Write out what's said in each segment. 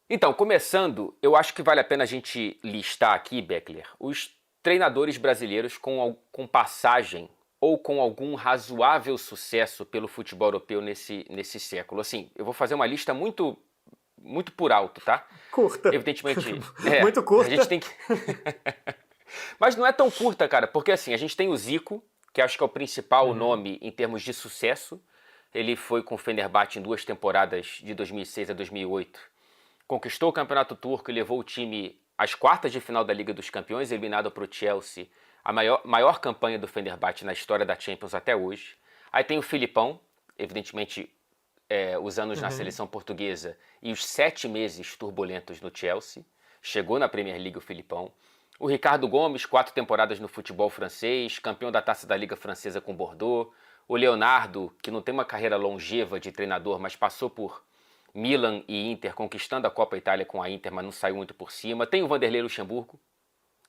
Então, começando, eu acho que vale a pena a gente listar aqui, Beckler, os treinadores brasileiros com passagem ou com algum razoável sucesso pelo futebol europeu nesse século. Assim, eu vou fazer uma lista muito por alto, tá? Curta. Evidentemente, Muito a gente curta. tem que. Mas não é tão curta, cara, porque assim, a gente tem o Zico, que acho que é o principal Uhum. nome em termos de sucesso. Ele foi com o Fenerbahçe em 2 temporadas, de 2006 a 2008. Conquistou o Campeonato Turco e levou o time às quartas de final da Liga dos Campeões, eliminado para o Chelsea, a maior campanha do Fenerbahçe na história da Champions até hoje. Aí tem o Filipão, evidentemente os anos na Uhum. seleção portuguesa e os 7 meses turbulentos no Chelsea. Chegou na Premier League o Filipão. O Ricardo Gomes, 4 temporadas no futebol francês, campeão da Taça da Liga Francesa com Bordeaux. O Leonardo, que não tem uma carreira longeva de treinador, mas passou por Milan e Inter, conquistando a Copa Itália com a Inter, mas não saiu muito por cima. Tem o Vanderlei Luxemburgo,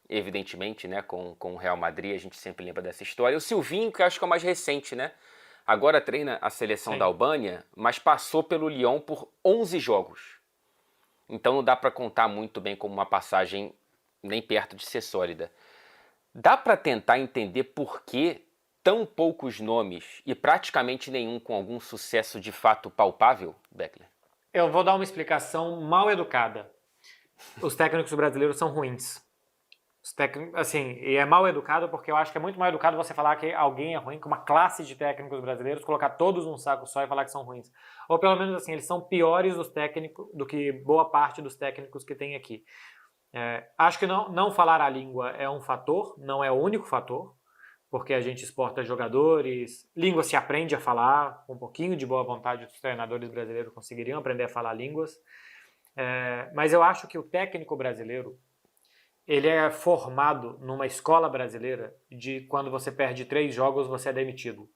evidentemente, né, com o Real Madrid, a gente sempre lembra dessa história. O Silvinho, que eu acho que é o mais recente, né? Agora treina a seleção da Sim. Albânia, mas passou pelo Lyon por 11 jogos. Então não dá para contar muito bem como uma passagem nem perto de ser sólida. Dá para tentar entender por que tão poucos nomes e praticamente nenhum com algum sucesso de fato palpável, Beckler? Eu vou dar uma explicação mal educada. Os técnicos brasileiros são ruins. Assim, e é mal educado porque eu acho que é muito mal educado você falar que alguém é ruim, que uma classe de técnicos brasileiros, colocar todos num saco só e falar que são ruins. Ou pelo menos assim, eles são piores dos técnicos do que boa parte dos técnicos que tem aqui. Acho que não falar a língua é um fator, não é o único fator, porque a gente exporta jogadores, língua se aprende a falar, com um pouquinho de boa vontade os treinadores brasileiros conseguiriam aprender a falar línguas. Mas eu acho que o técnico brasileiro ele é formado numa escola brasileira de quando você perde 3 jogos você é demitido.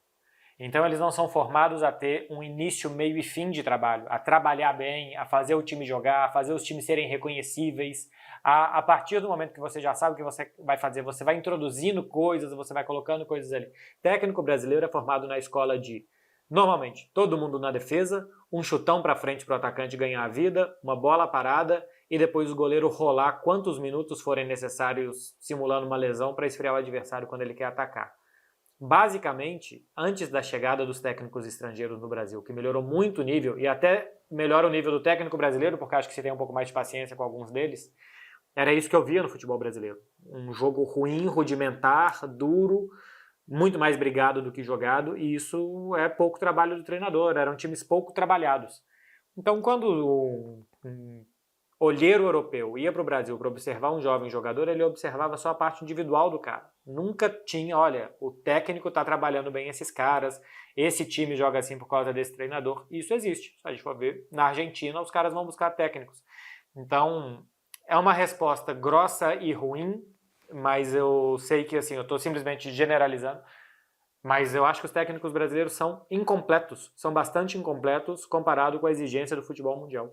Então eles não são formados a ter um início, meio e fim de trabalho, a trabalhar bem, a fazer o time jogar, a fazer os times serem reconhecíveis. A partir do momento que você já sabe o que você vai fazer, você vai introduzindo coisas, você vai colocando coisas ali. Técnico brasileiro é formado na escola de, normalmente, todo mundo na defesa, um chutão para frente para o atacante ganhar a vida, uma bola parada e depois o goleiro rolar quantos minutos forem necessários simulando uma lesão para esfriar o adversário quando ele quer atacar. Basicamente, antes da chegada dos técnicos estrangeiros no Brasil, que melhorou muito o nível, e até melhora o nível do técnico brasileiro, porque acho que se tem um pouco mais de paciência com alguns deles, era isso que eu via no futebol brasileiro. Um jogo ruim, rudimentar, duro, muito mais brigado do que jogado, e isso é pouco trabalho do treinador, eram times pouco trabalhados. Então, quando um olheiro europeu ia para o Brasil para observar um jovem jogador, ele observava só a parte individual do cara. Nunca tinha, olha, o técnico está trabalhando bem esses caras, esse time joga assim por causa desse treinador. Isso existe. Se a gente for ver, na Argentina os caras vão buscar técnicos. Então, é uma resposta grossa e ruim, mas eu sei que assim, eu estou simplesmente generalizando, mas eu acho que os técnicos brasileiros são incompletos, são bastante incompletos comparado com a exigência do futebol mundial.